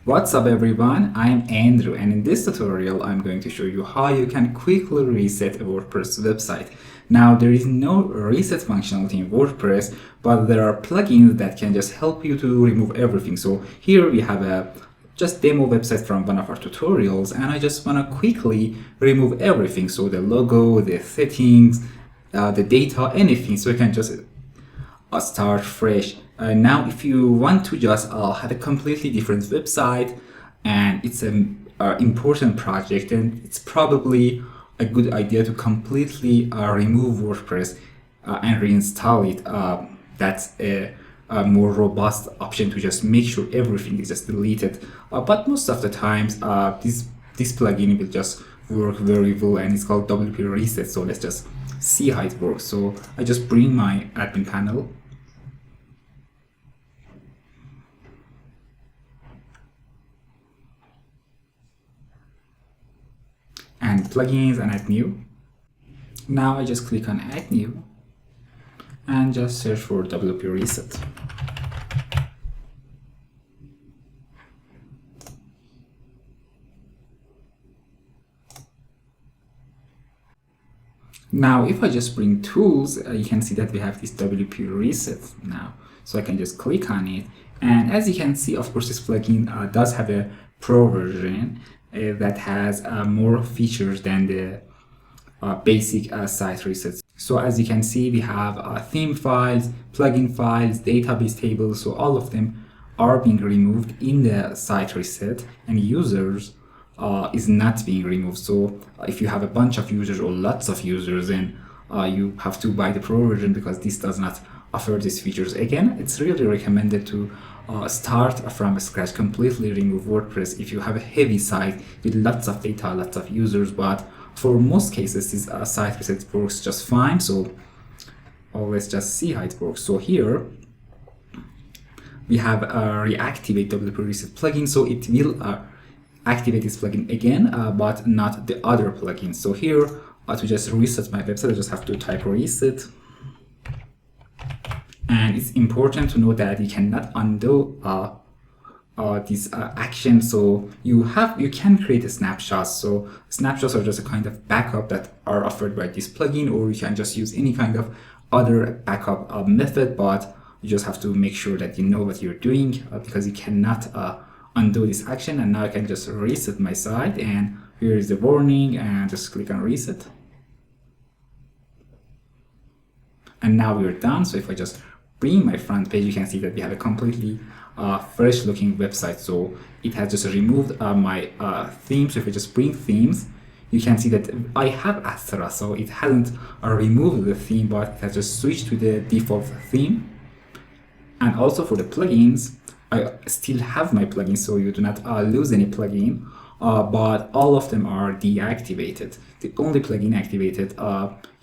What's up everyone, I'm Andrew, and in this tutorial I'm going to show you how you can quickly reset a WordPress website. Now there is no reset functionality in WordPress, but there are plugins that can just help you to remove everything. So here we have a just demo website from one of our tutorials, and I just want to quickly remove everything. So the logo, the settings, the data, anything, so you can just start fresh. Now if you want to just have a completely different website and it's an important project, then it's probably a good idea to completely remove WordPress and reinstall it. That's a more robust option to just make sure everything is just deleted. But most of the times this plugin will just work very well, and it's called WP Reset. So let's just see how it works. So I just bring my admin panel, and plugins, and add new. Now I just click on add new and just search for WP Reset. Now if I just bring tools, you can see that we have this WP Reset now. So I can just click on it, and as you can see, of course, this plugin does have a pro version that has more features than the basic site resets. So as you can see, we have theme files, plugin files, database tables. So all of them are being removed in the site reset, and users is not being removed. So if you have a bunch of users or lots of users, then you have to buy the pro version, because this does not offer these features. Again, it's really recommended to start from scratch, completely remove WordPress if you have a heavy site with lots of data, lots of users. But for most cases, this site reset works just fine. So let's just see how it works. So here we have reactivate WP Reset plugin. So it will activate this plugin again, but not the other plugins. So here to just reset my website, I just have to type reset. And it's important to know that you cannot undo this action. So you can create a snapshot. So snapshots are just a kind of backup that are offered by this plugin, or you can just use any kind of other backup method, but you just have to make sure that you know what you're doing, because you cannot undo this action. And now I can just reset my site, and here is the warning, and just click on reset. And now we're done. So if I just bring my front page, you can see that we have a completely fresh looking website. So it has just removed my theme. So if I just bring themes, you can see that I have Astra, so it hasn't removed the theme, but it has just switched to the default theme. And also for the plugins, I still have my plugins, so you do not lose any plugin, but all of them are deactivated. The only plugin activated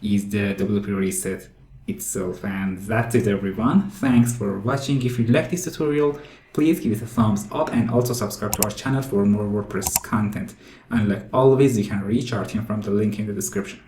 is the WP Reset itself. And that's it everyone. Thanks for watching. If you like this tutorial, please give it a thumbs up, and also subscribe to our channel for more WordPress content. And like always, you can reach our team from the link in the description.